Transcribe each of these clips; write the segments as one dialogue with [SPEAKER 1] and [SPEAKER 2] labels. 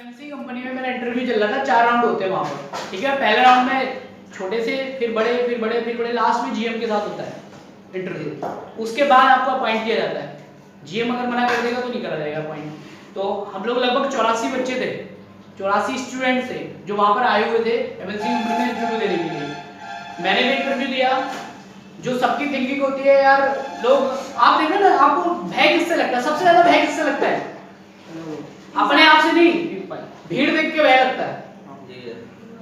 [SPEAKER 1] MNC company में मेरा interview चल रहा था। 4 राउंड होते हैं वहाँ पर, ठीक है। पहले राउंड में छोटे से, फिर बड़े, फिर बड़े, फिर बड़े, लास्ट में जीएम के साथ होता है इंटरव्यू। उसके बाद आपको अपॉइंट किया जाता है। जीएम अगर मना कर देगा तो नहीं करा जाएगा अपॉइंट। तो हम लोग लगभग 84 बच्चे थे, 84 स्टूडेंट थे जो वहाँ पर आए हुए थे एमएनसी कंपनी में इंटरव्यू देने के लिए। मैंने भी इंटरव्यू दिया। जो सबकी थिंकिंग होती है यार, लोग आप देख रहे हो ना, आपको भय किससे लगता है? सबसे ज्यादा भय किससे लगता है? अपने आप से नहीं, भीड़ देख के भय लगता है।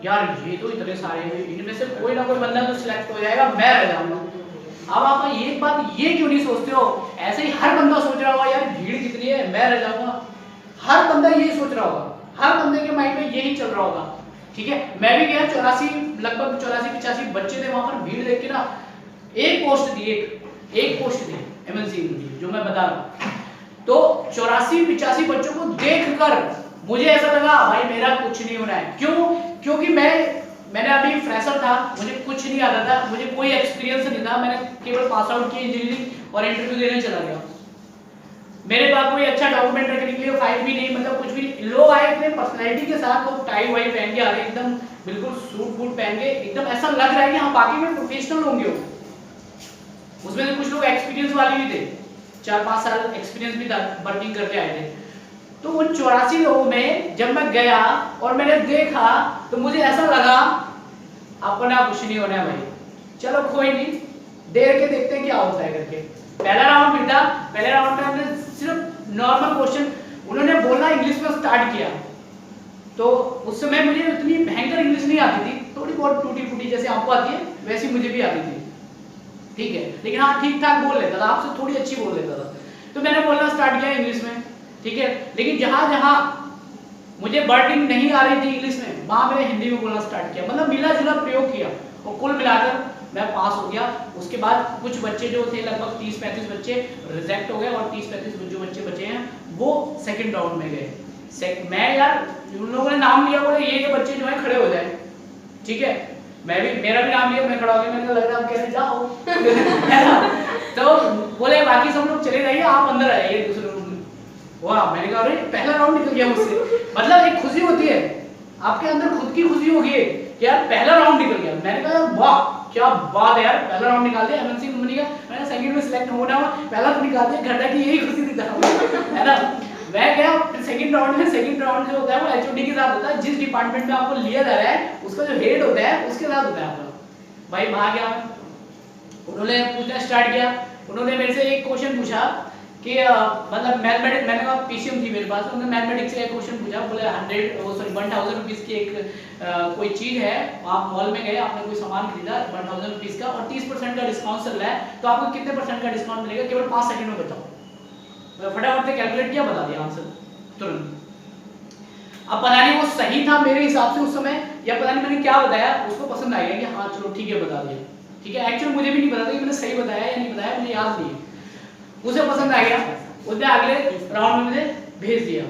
[SPEAKER 1] यार ये तो इतने सारे हैं, इनमें से कोई ना कोई बंदा तो सिलेक्ट हो जाएगा, मैं रह जाऊंगा। अब आप एक बात ये क्यों नहीं सोचते हो? ऐसे ही हर बंदा सोच रहा होगा यार भीड़ कितनी है, मैं रह जाऊंगा। हर बंदा यही सोच रहा होगा, हर बंदे के माइंड में यही चल रहा होगा, ठीक है। मैं भी गया, 84 लगभग 84-85 बच्चे थे वहां पर। भीड़ देख के ना एक पोस्ट दी, एक पोस्ट दी एमएनसी जो मैं बता रहा हूँ। तो 84-85 बच्चों को देखकर मुझे ऐसा लगा भाई मेरा कुछ नहीं होना है। क्यों? क्योंकि मैंने अभी फ्रेशर था, मुझे कुछ नहीं आता था, मुझे कोई एक्सपीरियंस नहीं था। मैंने केवल पास आउट की इंजीनियरिंग और इंटरव्यू देने चला गया। मेरे पास कोई अच्छा डॉक्यूमेंट रखने के लिए फाइल भी नहीं, मतलब कुछ भी नहीं। लोग आए इतने पर्सनैलिटी के साथ, लोग टाई वाई पहन के आ रहे, एकदम बिल्कुल सूट बूट पहन के, एकदम ऐसा लग रहा है कि हाँ बाकी में प्रोफेशनल होंगे। उसमें से कुछ लोग एक्सपीरियंस वाले भी थे, 4-5 साल एक्सपीरियंस भी था, वर्किंग करके आए थे। तो उन 84 लोगों में जब मैं गया और मैंने देखा तो मुझे ऐसा लगा अपना कुछ नहीं होना है भाई, चलो कोई नहीं, देर के देखते हैं क्या होता है करके। पहला राउंड भी था। पहले राउंड में हमने सिर्फ नॉर्मल क्वेश्चन, उन्होंने बोलना इंग्लिश में स्टार्ट किया। तो उस समय मुझे इतनी भयंकर इंग्लिश नहीं आती थी, थोड़ी बहुत टूटी फूटी जैसे आपको आती है वैसी मुझे भी आती थी, ठीक है। लेकिन हाँ ठीक ठाक बोल लेता था, आपसे थोड़ी अच्छी बोल लेता था। तो मैंने बोलना स्टार्ट किया इंग्लिश में, ठीक है। लेकिन जहां जहां मुझे वर्डिंग नहीं आ रही थी इंग्लिश में, वहां मैंने हिंदी में बोलना स्टार्ट किया, मतलब मिला जुला प्रयोग किया और कुल मिलाकर मैं पास हो गया। उसके बाद कुछ बच्चे जो थे, लगभग 30-35 बच्चे रिजेक्ट हो गए और 30-35 जो बच्चे बचे हैं वो सेकंड राउंड में गए। मैं यार उन लोगों ने नाम लिया, बोले ये बच्चे जो है खड़े हो जाए, ठीक है। मैं भी, मेरा भी नाम लिया, मैं खड़ा हो गया। मैंने लग रहा है कैसे जाओ तो बोले बाकी सब लोग चले जाइए, आप अंदर आइए दूसरे रूम में। वाह, मैंने कहा अरे पहला राउंड निकल गया मुझसे। मतलब एक खुशी होती है आपके अंदर, खुद की खुशी होगी कि यार पहला राउंड निकल गया। मैंने कहा वाह क्या बात है यार, पहला राउंड निकाल दिया एमएनसी कंपनी का। मैंने सेकंड में सिलेक्ट होना हुआ, पहला तो निकाल दिया, घंटा की यही खुशी थी है ना। मैं गया फिर सेकंड राउंड में। सेकंड राउंड जो होता है वो एचओडी के साथ होता है, जिस डिपार्टमेंट में आपको लिया जा रहा है उसका जो हेड होता है उसके साथ होता है आपका। भाई वहां गया, उन्होंने पूछना स्टार्ट किया। उन्होंने मेरे से एक क्वेश्चन पूछा कि मतलब मैथमेटिक्स, मैंने कहा पीसीएम थी मेरे पास, उन्होंने मैथमेटिक्स से एक क्वेश्चन पूछा। बोले 1000 रुपीज की एक कोई चीज है, आप मॉल में गए, आपने कोई सामान खरीदा 1000 रुपीज का और 30% का डिस्काउंट चल रहा है, तो आपको कितने % का डिस्काउंट मिलेगा? केवल 5 सेकंड में बताओ। फटाफट से कैलकुलेट किया, बता दिया आंसर तुरंत। अब पता नहीं वो सही था मेरे हिसाब से उस समय, या पता नहीं मैंने क्या बताया उसको पसंद आ गया कि हाँ चलो ठीक है बता दिया, ठीक है। एक्चुअली मुझे भी नहीं पता था कि मैंने सही बताया या नहीं बताया, मुझे याद नहीं है। उसे पसंद आ गया, उसने अगले राउंड में मुझे भेज दिया।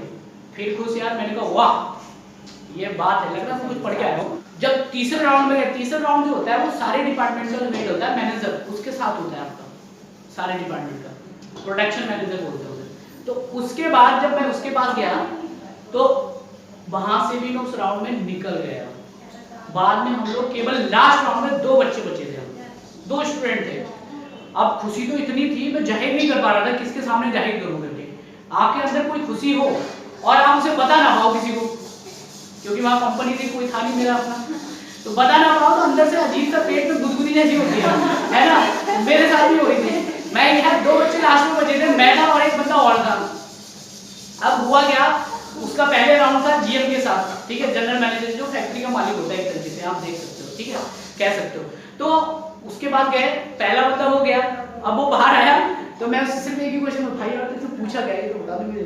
[SPEAKER 1] फिर खुश यार, मैंने कहा वाह ये बात है, लग रहा है कुछ पढ़ के आया हो। जब तीसरे राउंड में गए, तीसरा राउंड जो होता है वो सारे डिपार्टमेंट का जो हेड होता है, मैनेजर, उसके साथ होता है आपका, सारे डिपार्टमेंट का प्रोडक्शन मैनेजर बोलते हैं उसे। तो उसके बाद जब मैं उसके पास गया तो वहां से भी मैं उस राउंड में निकल गया। बाद में हम लोग केवल लास्ट राउंड में 2 बच्चे बचे थे, 2 स्टूडेंट थे। अब खुशी तो इतनी थी मैं जाहिर नहीं कर पा रहा था, किसके सामने जाहिर करूं करके। आपके अंदर कोई खुशी हो और आप उसे बता ना पाओ किसी को, क्योंकि वहां कंपनी थी, कोई था नहीं मेरा अपना, तो बता ना पाओ तो अंदर से अजीब सा पेट में गुदगुदी जैसी होती है ना। मेरे साथ भी हो रही थी। मैं यहाँ 2 बच्चे लास्ट में बचे थे, मैं था और एक बंदा और था। अब हुआ क्या, उसका पहले राउंड था जीएम के साथ, ठीक है, जनरल मैनेजर जो फैक्ट्री का मालिक होता है एक तरीके से, आप देख सकते हो, ठीक है, कह सकते हो। तो उसके बाद गए, पहला बंदा हो गया। अब वो बाहर आया तो मैं उससे सिर्फ एक ही क्वेश्चन, भाई यार तुझसे पूछा क्या है तो बता दो मुझे।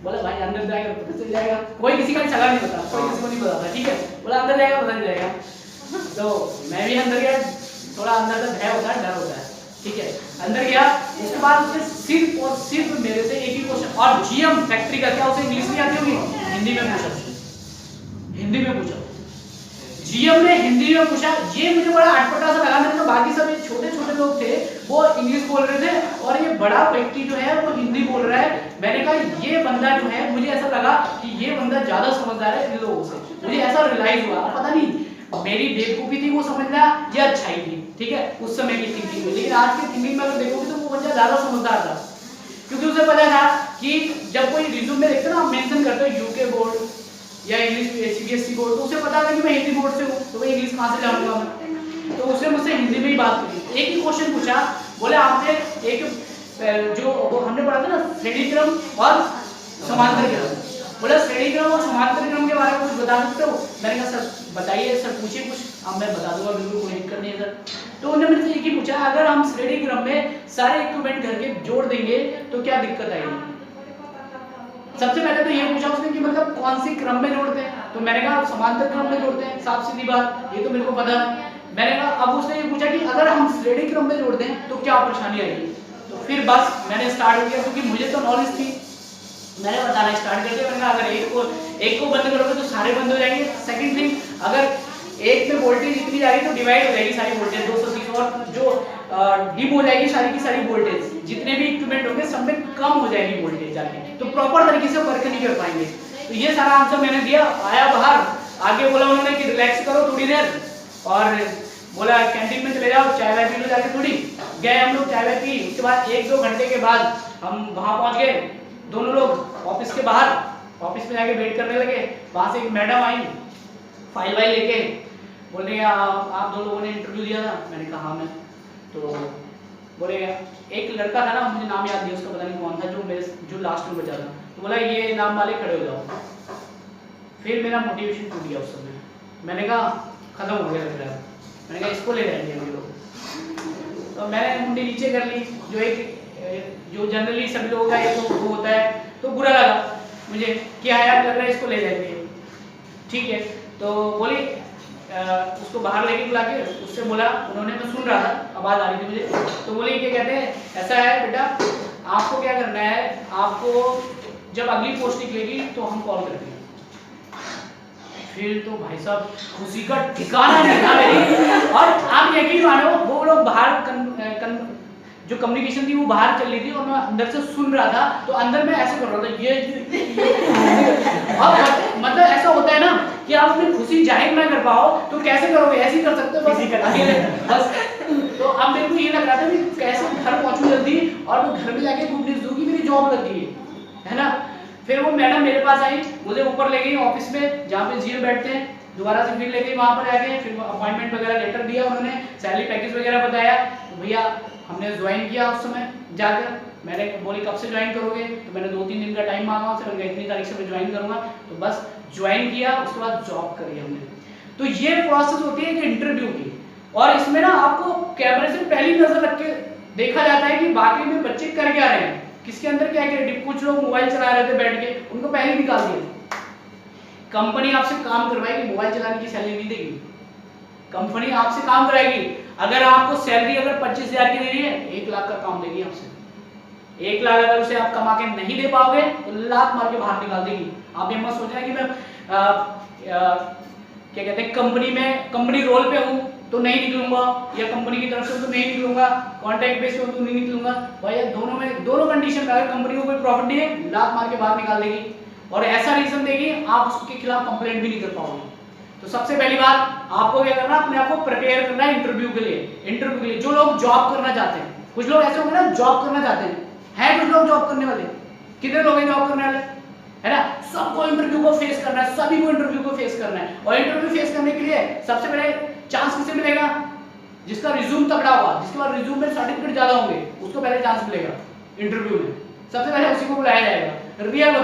[SPEAKER 1] बोला भाई अंदर जाएगा पता चल जाएगा, कोई किसी का सलाह नहीं पता, कोई किसी को नहीं बताता, ठीक है। बोला अंदर जाएगा पता नहीं जाएगा। तो मैं भी अंदर गया, थोड़ा अंदर से भय होता है, डर होता है, ठीक है। अंदर गया, उसके बाद उसने सिर्फ और सिर्फ मेरे से एक ही क्वेश्चन, और जीएम फैक्ट्री का क्या उसे इंग्लिश नहीं आती होगी, हिंदी में पूछा, हिंदी में पूछा। जीएम ने हिंदी में पूछा, ये मुझे बड़ा अटपटा सा लगा। मेरे को बाकी सब छोटे छोटे लोग थे वो इंग्लिश बोल रहे थे और ये बड़ा व्यक्ति जो है वो हिंदी बोल रहा है। मैंने कहा ये बंदा जो है, मुझे ऐसा लगा कि ये बंदा ज्यादा समझदार है इन लोगों से, मुझे ऐसा रियलाइज हुआ। पता नहीं मेरी बेवकूफी थी वो समझना या अच्छाई थी, ठीक है, उस समय की थिंकिंग में। लेकिन आज की थिंकिंग में अगर देखोगे तो वो बंदा ज्यादा समझदार था, क्योंकि उसे पता था कि जब कोई रिज्यूम में देखते ना, मेंशन करते हो यूके बोर्ड या इंग्लिश सीबीएसई बोर्ड, तो उसे पता था कि मैं हिंदी बोर्ड से हूँ, तो मैं इंग्लिश कहाँ से जानूंगा मैं। तो उसने मुझसे हिंदी में ही बात करी। एक ही क्वेश्चन पूछा, बोले आपने एक जो वो हमने पढ़ा था ना श्रेणी क्रम और समांतर क्रम, बोला श्रेणी क्रम और समांतर क्रम के बारे में कुछ बता सकते हो? मैंने कहा सर बताइए, सर पूछिए कुछ, अब मैं बता दूंगा, बिल्कुल कोई दिक्कत नहीं है सर। तो उन्होंने मुझसे एक ही पूछा, अगर हम श्रेणी क्रम में सारे इक्विपमेंट घर के जोड़ देंगे तो क्या दिक्कत आएगी? सबसे पहले तो ये पूछा उसने कि मतलब कौन सी क्रम में जोड़ते हैं, तो मैंने कहा समांतर क्रम में जोड़ते हैं, साफ सीधी बात, ये तो मेरे को पता है। मैंने कहा अब उसने ये पूछा कि अगर हम श्रेणी क्रम में जोड़ दें तो क्या परेशानी आएगी? तो फिर बस मैंने स्टार्ट किया, क्योंकि मुझे तो नॉलेज थी, मैंने बताना स्टार्ट कर दिया। मैंने कहा अगर एक को बंद करोगे तो सारे बंद हो जाएंगे। सेकंड थिंग, अगर एक में वोल्टेज इतनी जा रही तो डिवाइड हो जाएगी सारी वोल्टेज 230, और जो डिम हो जाएगी सारी की सारी वोल्टेज, जितने भी इक्विपमेंट होंगे सब में कम हो जाएगी वोल्टेज जाके, तो प्रॉपर तरीके से वर्क नहीं कर पाएंगे। तो ये सारा आंसर मैंने दिया, आया बाहर, आगे बोला उन्होंने कि रिलैक्स करो थोड़ी देर, और बोला कैंटीन में चले जाओ, चाय वाय पी लो जाके थोड़ी। गए हम लोग, चाय वाय पी, उसके बाद 1-2 घंटे के बाद हम वहां पहुंच गए, दोनों लोग ऑफिस के बाहर, ऑफिस में जाके वेट करने लगे। वहां से एक मैडम आई फाइल वाइल लेके, बोले आप 2 लोगों ने इंटरव्यू दिया था? मैंने कहा हाँ मैं। तो बोले एक लड़का था ना, मुझे नाम याद नहीं उसका, पता नहीं कौन था, जो लास्ट में बचा था। तो बोला ये नाम वाले खड़े हो जाओ। फिर मेरा मोटिवेशन टूट गया उस समय, मैंने कहा खत्म हो गया लग रहा है, मैंने कहा इसको ले जाएंगे हम लोग। तो मैंने मुंडी नीचे कर ली, जो जनरली सभी लोगों का एक वो होता है, तो बुरा लगा मुझे कि हाँ यार लग रहा है इसको ले जाएंगे, ठीक है। तो बोली उसको बाहर लेके बुला के उससे बोला, उन्होंने, मैं सुन रहा था, आवाज आ रही थी मुझे, तो बोली क्या कहते हैं, ऐसा है बेटा आपको क्या करना है, आपको जब अगली पोस्ट निकलेगी तो हम कॉल करते हैं। फिर तो भाई साहब खुशी का ठिकाना नहीं था मेरी। और आप यकीन मानो वो लोग बाहर जो कम्युनिकेशन थी वो बाहर चल रही थी और मैं अंदर से सुन रहा था, तो अंदर में ऐसे कर रहा था ये और मतलब ऐसा होता है ना कि आप अपनी खुशी जाहिर ना कर पाओ तो कैसे करोगे, ऐसे ही कर सकते हो बस। तो अब मेरे को ये लग रहा था कि कैसे घर पहुंचूं जल्दी और मैं घर में जाके गुड न्यूज़ दूं कि मेरी जॉब लग गई है ना। फिर वो मैडम मेरे पास आई, मुझे ऊपर ले गई ऑफिस में जहाँ पे जीएम बैठते हैं, दोबारा से फिर ले गई वहाँ पर जाके, फिर अपॉइंटमेंट वगैरह लेटर दिया उन्होंने, सैलरी पैकेज वगैरह बताया। तो भैया हमने ज्वाइन किया उस समय जाकर, मैंने बोली कब से ज्वाइन करोगे, तो मैंने 2-3 दिन का टाइम मांगा उससे, मैंने इतनी तारीख से मैं ज्वाइन करूंगा, तो बस ज्वाइन किया, उसके बाद जॉब करी हमने। तो ये प्रोसेस होती है कि इंटरव्यू की, और इसमें ना आपको कैमरे से पहली नजर रख के देखा जाता है कि वाकई में बच्चे कर क्या रहे हैं, किसके अंदर क्या क्रिएटिव। कुछ लोग मोबाइल चला रहे थे बैठ के, उनको पहले निकाल दिया। कंपनी आपसे काम करवाएगी, मोबाइल चलाने की सैलरी नहीं देगी, कंपनी आपसे काम कराएगी। अगर आपको सैलरी अगर 25,000 की दे रही है, 1 लाख का काम लेगी आपसे। 1 लाख अगर उसे आप कमा के नहीं दे पाओगे तो लात मार के बाहर निकाल देगी। आप ये मत सोचना कि मैं क्या कहते हैं कंपनी रोल पे हूँ तो नहीं निकलूंगा, या कंपनी की तरफ से तो नहीं निकलूंगा, कॉन्ट्रैक्ट बेस पे तो नहीं निकलूंगा। भाई दोनों कंडीशन में अगर कंपनी को कोई प्रॉफिट नहीं है, लात मार के बाहर निकाल देगी, और ऐसा रीजन देगी आप उसके खिलाफ कंप्लेंट भी नहीं कर पाओगे। तो सबसे पहली बात आपको क्या करना, अपने आप को प्रिपेयर करना है इंटरव्यू के लिए। जो लोग जॉब करना चाहते हैं, कुछ लोग ऐसे होंगे ना जॉब करना चाहते हैं कुछ लोग जॉब करने वाले, कितने लोग हैं जॉब करने वाले, है ना। सबको इंटरव्यू को फेस करना है, सभी को इंटरव्यू को फेस करना है, और इंटरव्यू फेस करने के लिए सबसे पहले चांस किसे मिलेगा, जिसका रिज्यूम तगड़ा होगा, जिसके पास रिज्यूम में सर्टिफिकेट ज्यादा होंगे, उसको पहले चांस मिलेगा इंटरव्यू में, सबसे पहले उसी को बुलाया जाएगा। रियल